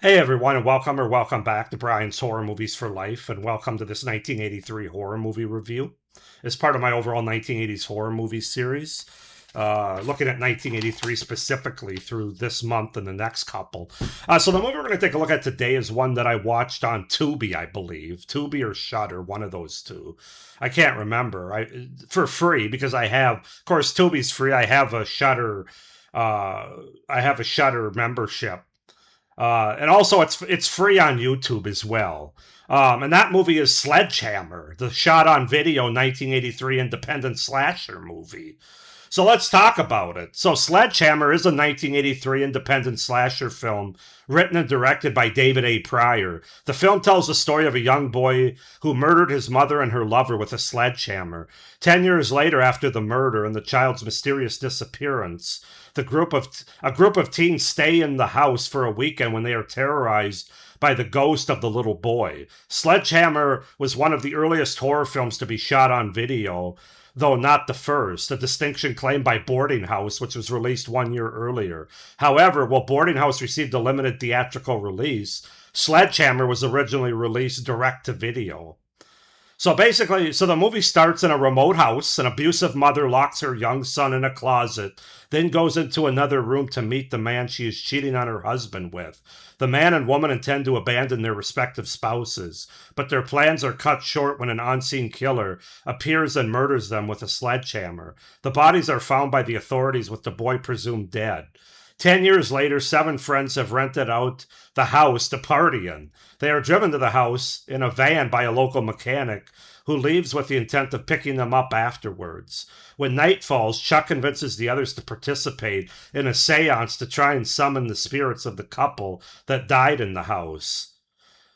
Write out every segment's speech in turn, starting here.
Hey everyone, and welcome back to Brian's Horror Movies for Life, and welcome to this 1983 horror movie review. As part of my overall 1980s horror movie series, looking at 1983 specifically through this month and the next couple. So the movie we're going to take a look at today is one that I watched on Tubi, I believe, Tubi or Shudder, one of those two. I can't remember. For free because I have, of course, Tubi's free. I have a Shudder. I have a Shudder membership. And also, it's free on YouTube as well. And that movie is Sledgehammer, the shot-on-video 1983 independent slasher movie. So let's talk about it. So Sledgehammer is a 1983 independent slasher film written and directed by David A. Pryor. The film tells the story of a young boy who murdered his mother and her lover with a sledgehammer. 10 years later, after the murder and the child's mysterious disappearance, a group of teens stay in the house for a weekend when they are terrorized by the ghost of the little boy. Sledgehammer was one of the earliest horror films to be shot on video, though not the first, a distinction claimed by Boarding House, which was released 1 year earlier. However, while Boarding House received a limited theatrical release, Sledgehammer was originally released direct to video. So basically, the movie starts in a remote house. An abusive mother locks her young son in a closet, then goes into another room to meet the man she is cheating on her husband with. The man and woman intend to abandon their respective spouses, but their plans are cut short when an unseen killer appears and murders them with a sledgehammer. The bodies are found by the authorities with the boy presumed dead. 10 years later, 7 friends have rented out the house to party in. They are driven to the house in a van by a local mechanic who leaves with the intent of picking them up afterwards. When night falls, Chuck convinces the others to participate in a seance to try and summon the spirits of the couple that died in the house,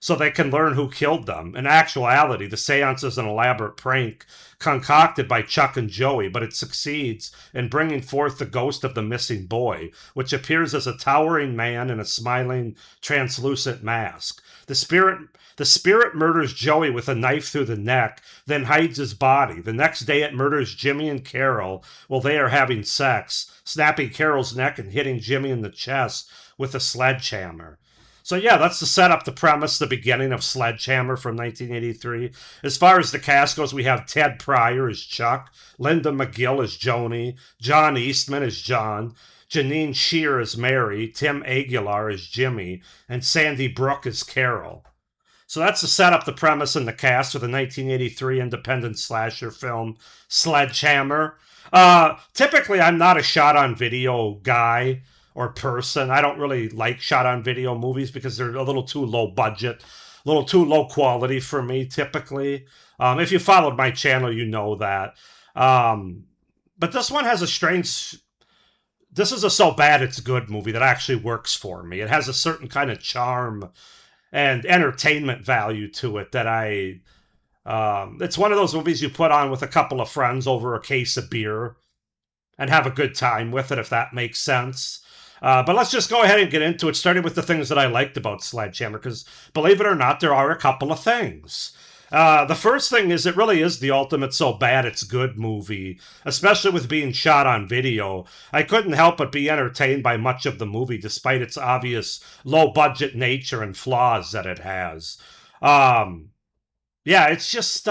so they can learn who killed them. In actuality, the seance is an elaborate prank concocted by Chuck and Joey, but it succeeds in bringing forth the ghost of the missing boy, which appears as a towering man in a smiling, translucent mask. The spirit murders Joey with a knife through the neck, then hides his body. The next day it murders Jimmy and Carol while they are having sex, snapping Carol's neck and hitting Jimmy in the chest with a sledgehammer. So yeah, that's the setup, the premise, the beginning of Sledgehammer from 1983. As far as the cast goes, we have Ted Pryor as Chuck, Linda McGill as Joni, John Eastman as John, Janine Shear as Mary, Tim Aguilar as Jimmy, and Sandy Brooke as Carol. So that's the setup, the premise, and the cast for the 1983 independent slasher film Sledgehammer. Typically, I'm not a shot-on-video guy or person. I don't really like shot-on-video movies because they're a little too low budget, a little too low quality for me, typically. If you followed my channel, you know that. But this one has a strange... This is a so bad it's good movie that actually works for me. It has a certain kind of charm and entertainment value to it that it's one of those movies you put on with a couple of friends over a case of beer and have a good time with it, if that makes sense. But let's just go ahead and get into it, starting with the things that I liked about Sledgehammer, because believe it or not, there are a couple of things. The first thing is it really is the ultimate so bad it's good movie, especially with being shot on video. I couldn't help but be entertained by much of the movie, despite its obvious low-budget nature and flaws that it has. Yeah, it's just,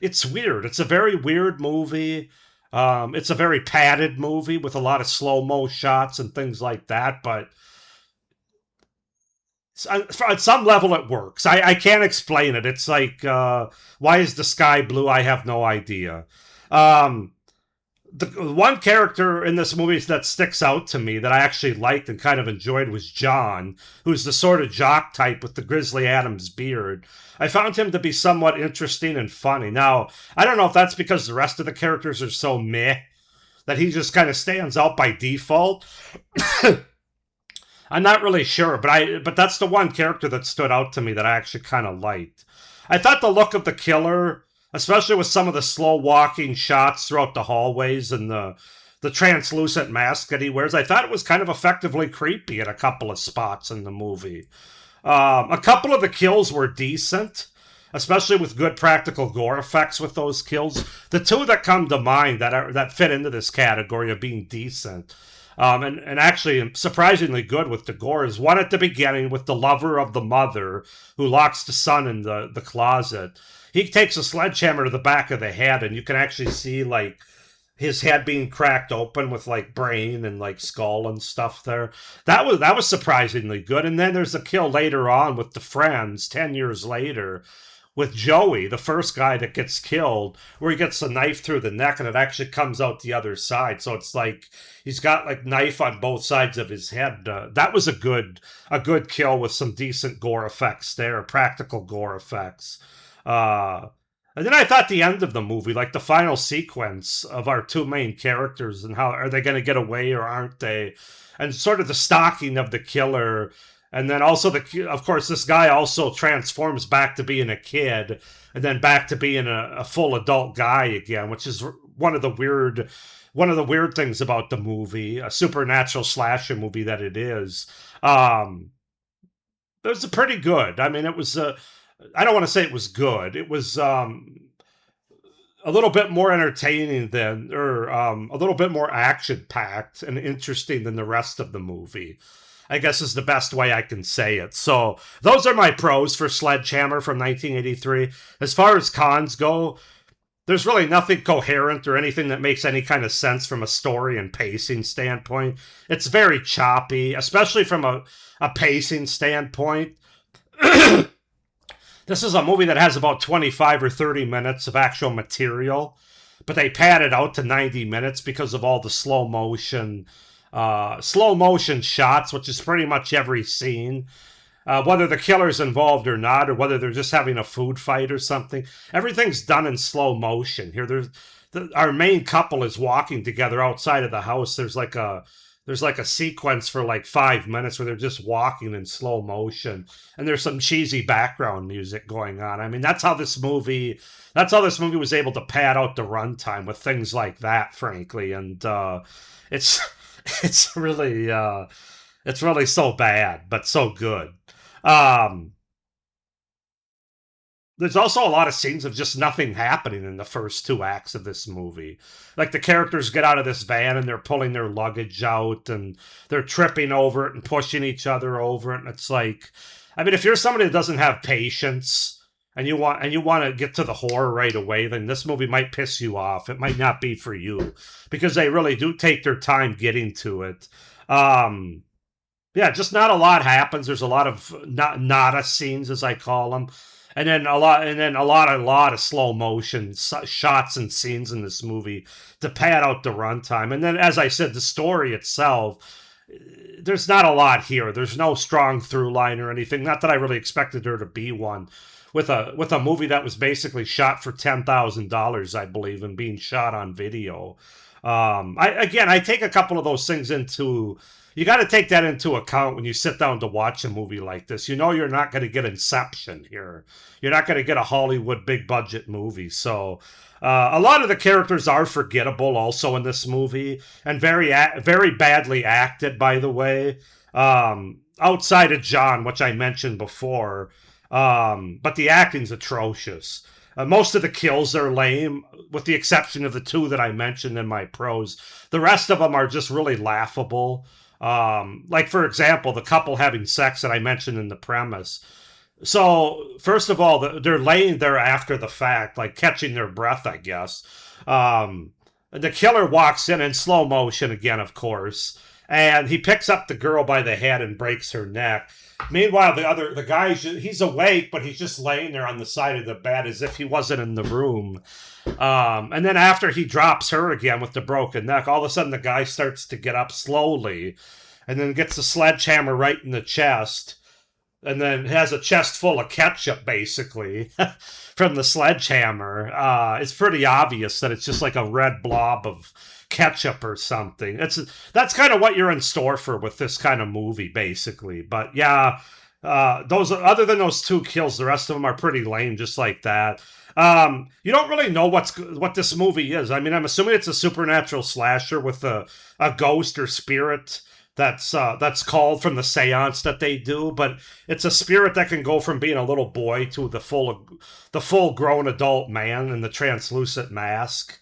it's weird. It's a very weird movie. It's a very padded movie with a lot of slow-mo shots and things like that, but at some level it works. I can't explain it. It's like, why is the sky blue? I have no idea. The one character in this movie that sticks out to me that I actually liked and kind of enjoyed was John, who's the sort of jock type with the Grizzly Adams beard. I found him to be somewhat interesting and funny. Now, I don't know if that's because the rest of the characters are so meh that he just kind of stands out by default. I'm not really sure, but that's the one character that stood out to me that I actually kind of liked. I thought the look of the killer, especially with some of the slow walking shots throughout the hallways and the translucent mask that he wears, I thought it was kind of effectively creepy at a couple of spots in the movie. A couple of the kills were decent, especially with good practical gore effects with those kills. The two that come to mind that fit into this category of being decent and actually surprisingly good with the gore. Is one at the beginning with the lover of the mother who locks the son in the closet. He takes a sledgehammer to the back of the head, and you can actually see like his head being cracked open with like brain and like skull and stuff there. That was surprisingly good. And then there's a kill later on with the friends 10 years later with Joey, the first guy that gets killed, where he gets a knife through the neck and it actually comes out the other side. So it's like he's got like knife on both sides of his head. That was a good kill with some decent gore effects there, practical gore effects. Uh, and then I thought the end of the movie, like the final sequence of our two main characters and how are they going to get away or aren't they? And sort of the stalking of the killer. And then also, of course, this guy also transforms back to being a kid and then back to being a full adult guy again, which is one of the weird things about the movie, a supernatural slasher movie that it is. Um, it was pretty good. I mean, it was. I don't want to say it was good. It was a little bit more entertaining than, or a little bit more action packed and interesting than the rest of the movie. I guess is the best way I can say it. So those are my pros for Sledgehammer from 1983. As far as cons go, there's really nothing coherent or anything that makes any kind of sense from a story and pacing standpoint. It's very choppy, especially from a pacing standpoint. This is a movie that has about 25 or 30 minutes of actual material, but they pad it out to 90 minutes because of all the slow motion shots, which is pretty much every scene. Whether the killer's involved or not, or whether they're just having a food fight or something, everything's done in slow motion. Here, our main couple is walking together outside of the house. There's like a sequence for like 5 minutes where they're just walking in slow motion, and there's some cheesy background music going on. I mean, that's how this movie was able to pad out the runtime with things like that, frankly. And it's it's really so bad, but so good. Um, there's also a lot of scenes of just nothing happening in the first two acts of this movie. Like the characters get out of this van and they're pulling their luggage out and they're tripping over it and pushing each other over it. And it's like, I mean, if you're somebody that doesn't have patience and you want to get to the horror right away, then this movie might piss you off. It might not be for you because they really do take their time getting to it. Um, yeah, just not a lot happens. There's a lot of nada scenes, as I call them, and then a lot of slow motion shots and scenes in this movie to pad out the runtime. And then, as I said, the story itself. There's not a lot here. There's no strong through line or anything. Not that I really expected there to be one. With a movie that was basically shot for $10,000, I believe, and being shot on video. I take a couple of those things into. You got to take that into account when you sit down to watch a movie like this. You know you're not going to get Inception here. You're not going to get a Hollywood big budget movie. So a lot of the characters are forgettable also in this movie and very badly acted, by the way. Outside of John, which I mentioned before, but the acting's atrocious. Most of the kills are lame, with the exception of the two that I mentioned in my pros. The rest of them are just really laughable. Like, for example, the couple having sex that I mentioned in the premise. So, first of all, they're laying there after the fact, like catching their breath, I guess. The killer walks in slow motion again, of course, and he picks up the girl by the head and breaks her neck. Meanwhile, the guy, he's awake, but he's just laying there on the side of the bed as if he wasn't in the room. And then after he drops her again with the broken neck, all of a sudden the guy starts to get up slowly and then gets the sledgehammer right in the chest and then has a chest full of ketchup, basically, from the sledgehammer. It's pretty obvious that it's just like a red blob of ketchup or something. That's kind of what you're in store for with this kind of movie, basically. But yeah, those other than those two kills, the rest of them are pretty lame, just like that. You don't really know what this movie is. I mean, I'm assuming it's a supernatural slasher with a ghost or spirit that's called from the seance that they do, but it's a spirit that can go from being a little boy to the full grown adult man in the translucent mask.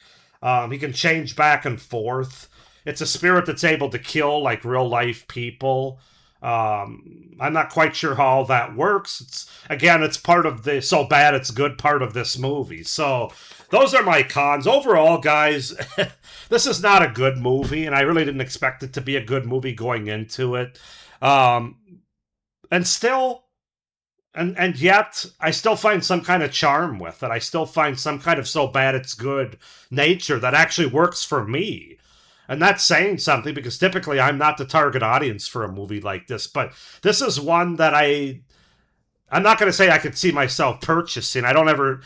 He can change back and forth. it's a spirit that's able to kill like real life people. I'm not quite sure how all that works. It's part of the so bad it's good part of this movie. So those are my cons. Overall, guys, this is not a good movie, and I really didn't expect it to be a good movie going into it. Um, and still, and yet, I still find some kind of charm with it. I still find some kind of so bad it's good nature that actually works for me. And that's saying something because typically I'm not the target audience for a movie like this, but this is one that I'm not going to say I could see myself purchasing. I don't ever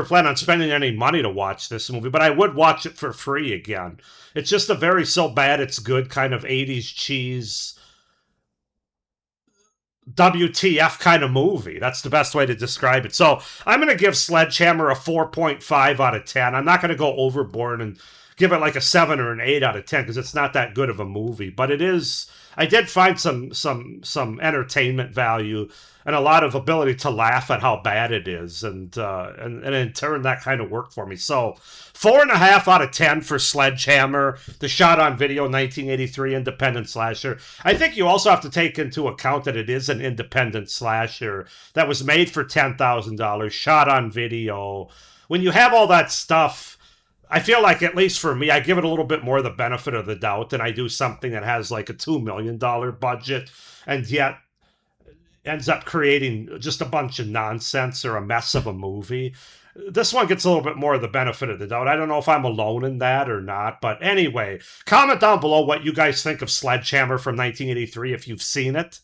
plan on spending any money to watch this movie, but I would watch it for free again. It's just a very so bad it's good kind of 80s cheese WTF kind of movie. That's the best way to describe it. So I'm going to give Sledgehammer a 4.5 out of 10. I'm not going to go overboard and give it like a 7 or an 8 out of 10 because it's not that good of a movie. But it is. I did find some entertainment value and a lot of ability to laugh at how bad it is, and in turn that kind of worked for me. So 4.5 out of 10 for Sledgehammer, the shot on video 1983 independent slasher. I think you also have to take into account that it is an independent slasher that was made for $10,000, shot on video. When you have all that stuff, I feel like, at least for me, I give it a little bit more the benefit of the doubt than I do something that has like a $2 million budget and yet ends up creating just a bunch of nonsense or a mess of a movie. This one gets a little bit more of the benefit of the doubt. I don't know if I'm alone in that or not. But anyway, comment down below what you guys think of Sledgehammer from 1983 if you've seen it,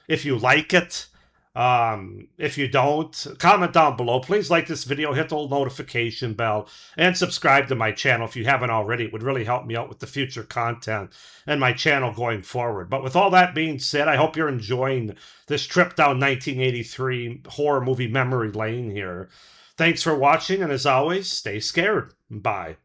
if you like it. If you don't, comment down below. Please like this video, hit the notification bell, and subscribe to my channel if you haven't already. It would really help me out with the future content and my channel going forward. But with all that being said, I hope you're enjoying this trip down 1983 horror movie memory lane here. Thanks for watching, and as always, stay scared. Bye.